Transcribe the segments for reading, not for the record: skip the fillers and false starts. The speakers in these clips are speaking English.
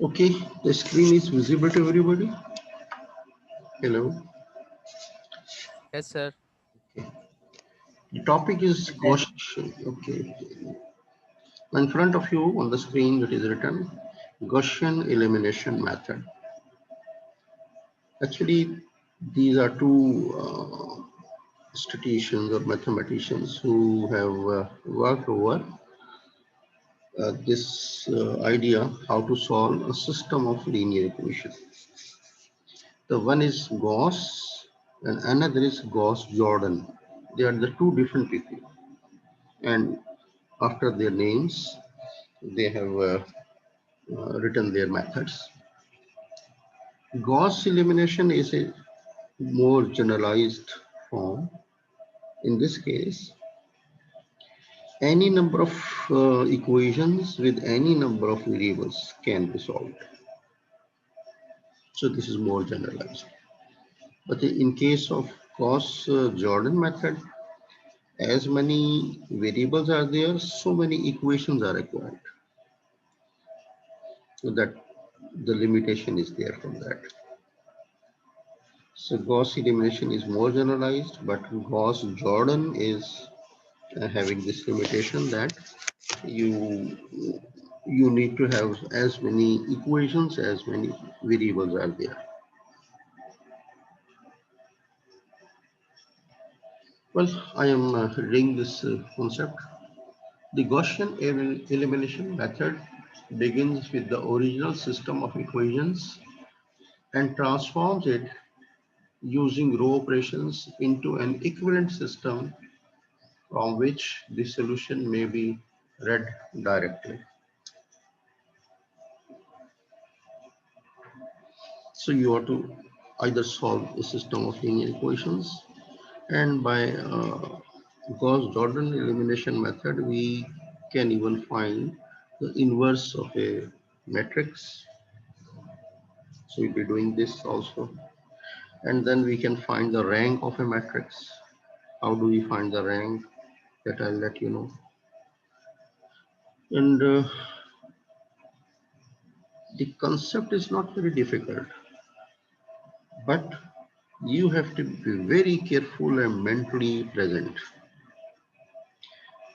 Okay, the screen is visible to everybody. Hello. Yes, sir. The topic is Gaussian. Okay. In front of you on the screen, it is written Gaussian elimination method. Actually, these are two statisticians or mathematicians who have worked over this idea how to solve a system of linear equations. The one is Gauss and another is Gauss-Jordan. They are the two different people, and after their names, they have written their methods. Gauss elimination is a more generalized form. In this case, any number of equations with any number of variables can be solved. So this is more generalized. But in case of Gauss-Jordan method, as many variables are there, so many equations are required. So that the limitation is there from that. So Gauss elimination is more generalized, but Gauss-Jordan is having this limitation that you need to have as many equations as many variables are there. Well, I am reading this concept. The Gaussian elimination method begins with the original system of equations and transforms it using row operations into an equivalent system from which the solution may be read directly. So you have to either solve a system of linear equations, and by Gauss-Jordan elimination method, we can even find the inverse of a matrix. So we'll be doing this also. And then we can find the rank of a matrix. How do we find the rank? That I'll let you know. And the concept is not very difficult, but you have to be very careful and mentally present.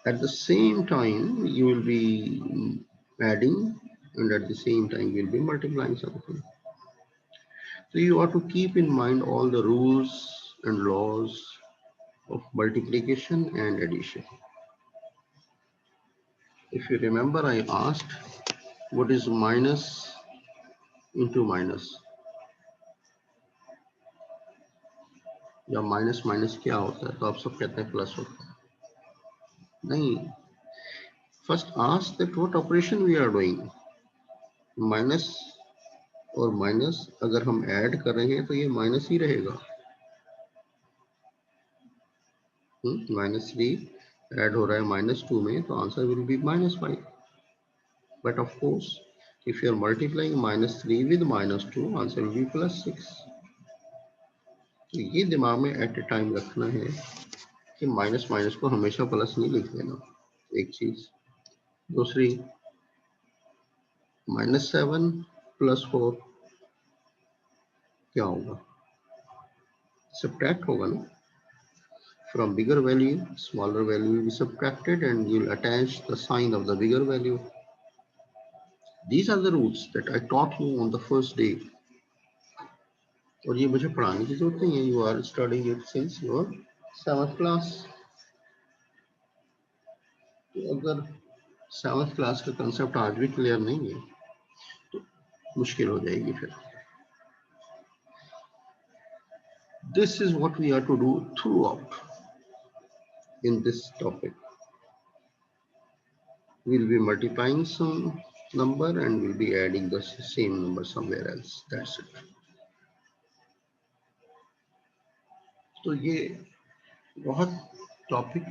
At the same time, you will be adding, and at the same time, you'll be multiplying something. So you have to keep in mind all the rules and laws of multiplication and addition. If you remember, I asked what is minus into minus, या minus minus क्या होता है, तो आप सब कहते हैं plus होता है. नहीं, first ask that what operation we are doing. Minus और माइनस अगर हम ऐड कर रहे हैं तो ये माइनस ही रहेगा. -3 ऐड हो रहा है -2 में, तो answer will be -5. But of course if you are multiplying -3 with -2, answer will be +6. तो ये दिमाग में एट ए टाइम रखना है कि माइनस माइनस को हमेशा प्लस नहीं लिख देना. एक चीज. दूसरी, -7 + 4 क्या होगा? सब्ट्रैक्ट होगा ना. From bigger value, smaller value will be subtracted and you will attach the sign of the bigger value. These are the rules that I taught you on the first day. और ये मुझे पढ़ाने की जरूरत नहीं है. You are studying it since your 7th class. तो अगर 7th class का कंसेप्ट आज भी क्लियर नहीं है तो मुश्किल हो जाएगी फिर. This is what we are to do throughout in this topic. We'll be multiplying some number and we'll be adding the same number somewhere else. That's it. तो ये बहुत टॉपिक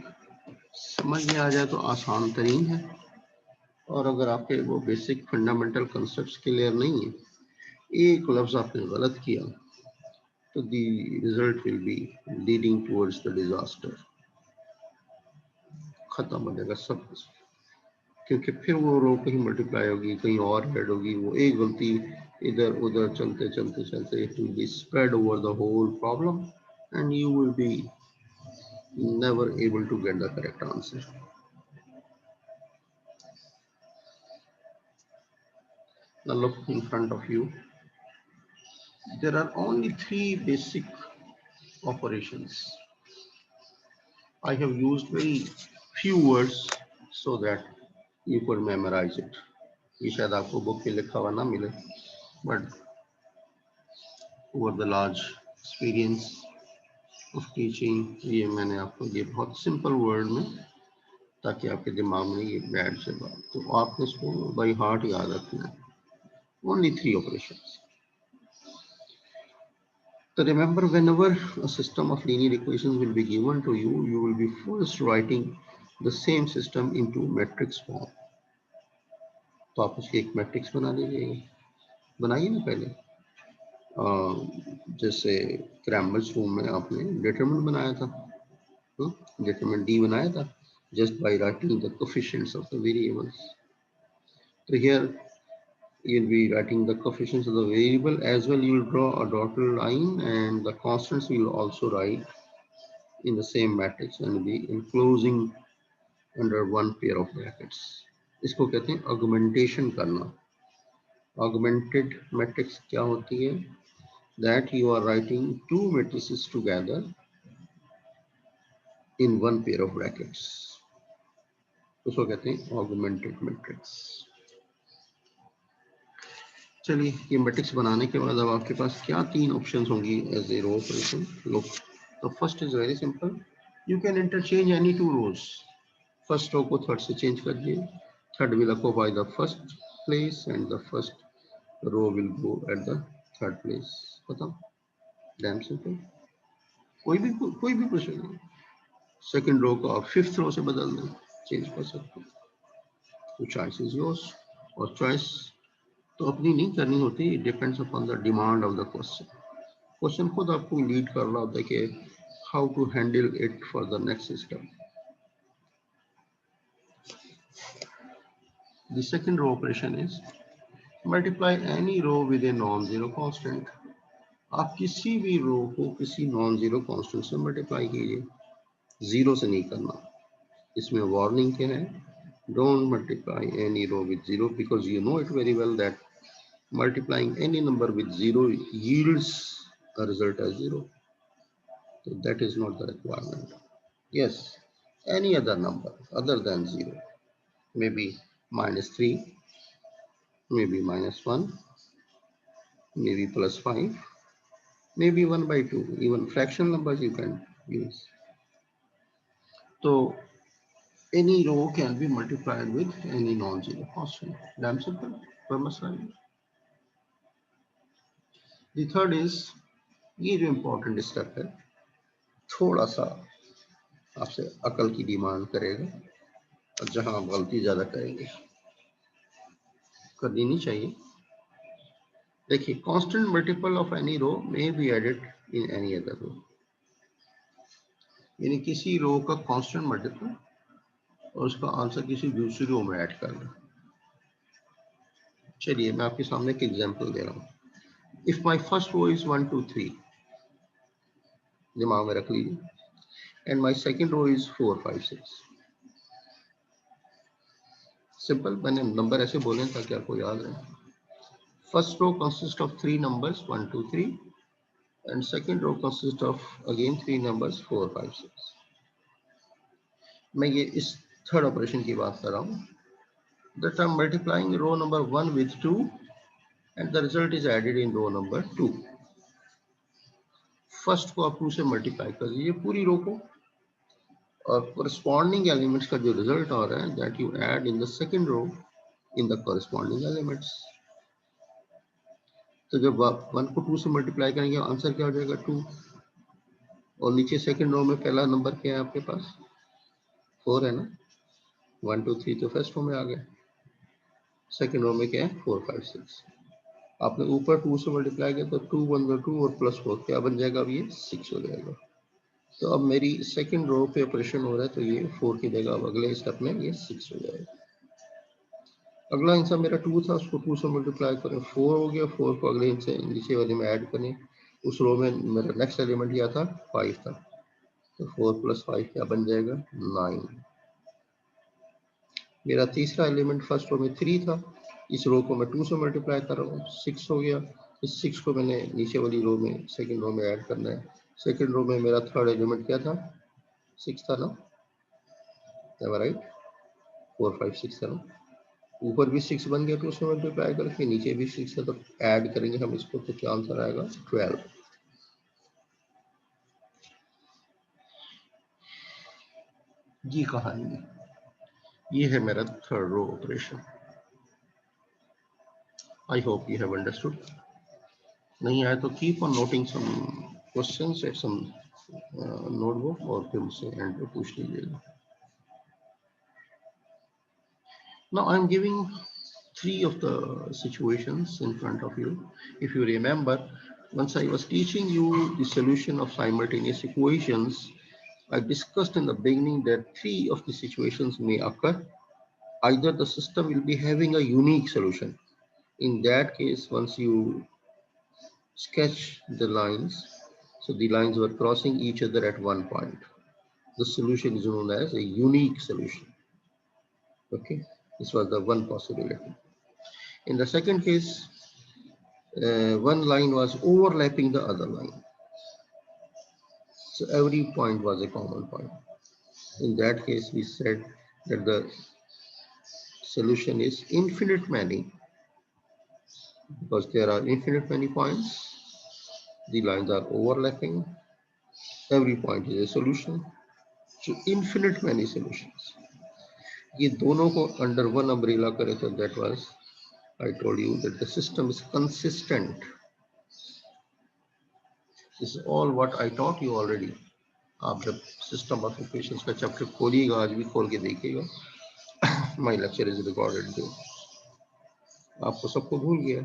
समझ में आ जाए तो आसान तरीन है. और अगर आपके वो बेसिक फंडामेंटल कंसेप्ट क्लियर नहीं है, एक लफ्ज आपने गलत किया, तो the result will be leading towards the disaster. खत्म हो जाएगा सब कुछ, क्योंकि फिर वो रो कहीं मल्टीप्लाई होगी, कहीं और ऐड होगी, वो एक गलती इधर उधर चलते चलते चलते it will be spread over the whole problem and you will be never able to get the correct answer. Now look in front of you. There are only three basic operations. I have used very few words so that you could memorize it. ये शायद आपको book पे लिखा हुआ ना मिले, but over the large experience of teaching, ये मैंने आपको ये बहुत simple word में, ताकि आपके दिमाग में ये बैठ जाए, तो आपने इसको by heart याद रखना है. Only three operations. So remember, whenever a system of linear equations will be given to you, you will be first writing the same system into matrix form. तो आप उसकी एक मैट्रिक्स बना लीजिएगा, बनाइए ना पहले। जैसे क्रैमर्स रूम में आपने डिटरमिनेंट बनाया था, डिटरमिनेंट डी बनाया था, just by writing the coefficients of the variables. So here you'll be writing the coefficients of the variable, as well you'll draw a dotted line, and the constants you'll also write in the same matrix and be enclosing under one pair of brackets. इसको कहते हैं augmentation करना. Augmented matrix क्या होती है? That you are writing two matrices together in one pair of brackets. उसको कहते हैं augmented matrix. चलिए, ये मैट्रिक्स बनाने के बाद अब आपके पास क्या तीन ऑप्शंस होंगी as a row operation. Look, the first is very simple. You can interchange any two rows. First row को थर्ड से चेंज कर दिए, third will occupy the first place and the first row will go at the third place. खत्म, damn simple. कोई भी question नहीं. Second row को आप फिफ्थ रो से बदल दें, चेंज कर सकते हैं. तो चॉइस इज योर्स. और चॉइस तो अपनी नहीं करनी होती, it depends upon the demand of the question. Question खुद आपको लीड कर रहा होता है कि how to handle it for the next step. The second row operation is multiply any row with a non zero constant. आप किसी भी रो को किसी नॉन जीरो कांस्टेंट से मल्टीप्लाई कीजिए, जीरो से नहीं करना. इसमें वार्निंग क्या है? Don't multiply any row with zero, because you know it very well that multiplying any number with zero yields a result as zero. So that is not the requirement. Yes, any other number other than zero, maybe -3, maybe -1, maybe +5, maybe 1/2, even fractional numbers you can use. So any row can be multiplied with any non-zero constant. Damn simple. The third is, ये जो important step है, थोड़ा सा आपसे अकल की demand करेगा, और जहां आप गलती ज्यादा करेंगे, करनी नहीं चाहिए. देखिए, constant multiple of any row may be added in any other row. यानी किसी रो का कांस्टेंट मल्टीपल और उसका आंसर किसी दूसरी रो में ऐड करना. चलिए, मैं आपके सामने एक एग्जांपल दे रहा हूँ. If my first row is 1 2 3, दिमाग में रख लीजिए, and my second row is 4 5 6. Simple, मैंने नंबर ऐसे बोले ताकि आपको याद रहे. First row consists of three numbers 1 2 3, and second row consists of again three numbers 4 5 6. मैं ये इस थर्ड ऑपरेशन की बात कर रहा हूँ. That I'm multiplying row number 1 with 2 and the result is added in row number 2. First को आप 2 से मल्टीप्लाई कर दीजिए पूरी रो को, और corresponding elements का जो रिजल्ट आ रहा है that you add in the second row in the corresponding elements. तो जब आप 1 को 2 से मल्टीप्लाई करेंगे, आंसर क्या हो जाएगा? 2. और नीचे सेकंड रो में पहला नंबर क्या है आपके पास? 4 है ना. 1 2 3 तो फर्स्ट रो में आ गया. सेकेंड रो में क्या है 4 5 6। आपने ऊपर 2 से मल्टीप्लाई किया तो 2 1 2 और प्लस 4 क्या बन जाएगा, अब ये 6 हो जाएगा। तो अब मेरी सेकेंड रो पे ऑपरेशन हो रहा है, तो ये 4 की जगह अब अगले स्टेप में ये 6 हो जाएगा। अगला आंसर मेरा 2 था, उसको 2 से मल्टीप्लाई करें 4 हो गया, 4 को अगले से नीचे वाले में ऐड करें, उस रो में मेरा नेक्स्ट एलिमेंट क्या था 5 था, तो 4 प्लस 5 क्या बन जाएगा 9। मेरा तीसरा एलिमेंट फर्स्ट रो में 3 था, इस रो को मैं 2 से मल्टीप्लाई कर रहा हूँ 6 हो गया, इस 6 को मैंने नीचे वाली रो में सेकेंड रो में ऐड करना है। सेकेंड रो में मेरा थर्ड एलिमेंट क्या था 6 था ना, राइट 4 5 6 था ना, ऊपर भी 6 बन गया तो उसमें मल्टीप्लाई करके नीचे भी 6 है, तो ऐड करेंगे हम इसको तो क्या आंसर आएगा 12। ये कहानी, ये है मेरा third row operation. I hope you have understood. नहीं आए तो keep on noting some questions at some notebook और फिर मुझसे एंड पे पूछ लीजिएगा। Now I am giving three of the situations in front of you. If you remember, once I was teaching you the solution of simultaneous equations, I discussed in the beginning that three of the situations may occur. Either the system will be having a unique solution. In that case, once you sketch the lines, so the lines were crossing each other at one point. The solution is known as a unique solution. Okay, this was the one possibility. In the second case, one line was overlapping the other line. So every point was a common point. In that case, we said that the solution is infinite many, because there are infinite many points. The lines are overlapping. Every point is a solution. So infinite many solutions. ये दोनों को under one umbrella करे तो that was, I told you that the system is consistent. This is all what I taught you already. आप जब system of equations का chapter खोलिएगा, आज भी खोल के देखिएगा, माई लेक्चर इज रिकॉर्डेड जो आपको सबको भूल गया,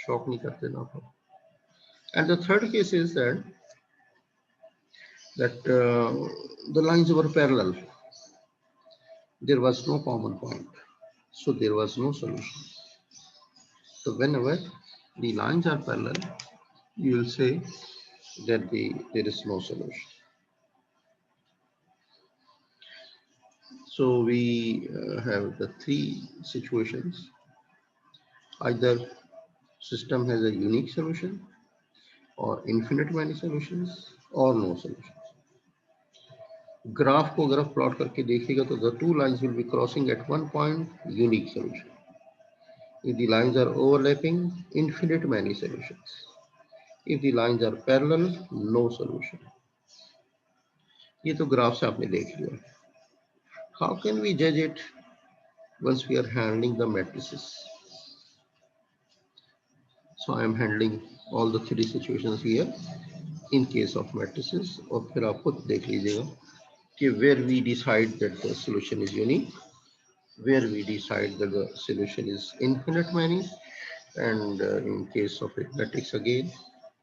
शौक नहीं करते ना आप। And the third case is that the lines were parallel, there was no common point, so there was no solution. So whenever the lines are parallel, you will say that there is no solution. So we have the three situations. Either system has a unique solution, or infinite many solutions, or no solution. Graph को अगर plot करके देखिएगा तो the two lines will be crossing at one point, unique solution. If the lines are overlapping, infinite many solutions. If the lines are parallel, no solution. ये तो graph से आपने देख लिया. How can we judge it once we are handling the matrices? So I am handling all the three situations here in case of matrices, और फिर आप खुद देख लीजिएगा कि where we decide that the solution is unique, where we decide that the solution is infinite many, and in case of a matrix again,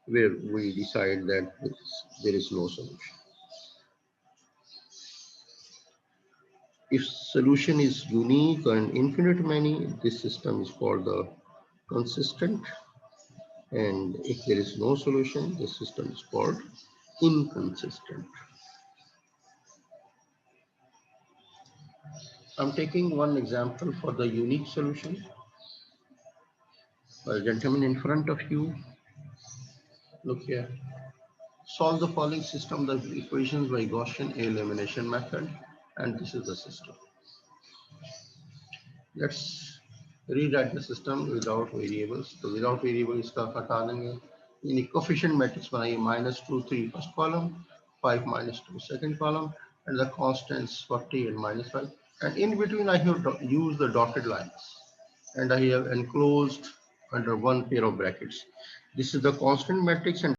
where we decide that there is no solution. If solution is unique and infinite many, this system is called the consistent, and if there is no solution, the system is called inconsistent. I'm taking one example for the unique solution. A gentleman in front of you, look here. Solve the following system of equations by Gaussian elimination method, and this is the system. Let's rewrite the system without variables. So without variables का हटा देंगे. यानी coefficient matrix बनाइए -2 3 first column, 5 -2 second column, and the constants 40 and -5. And in between I have used the dotted lines, and I have enclosed under one pair of brackets. This is the constant matrix, and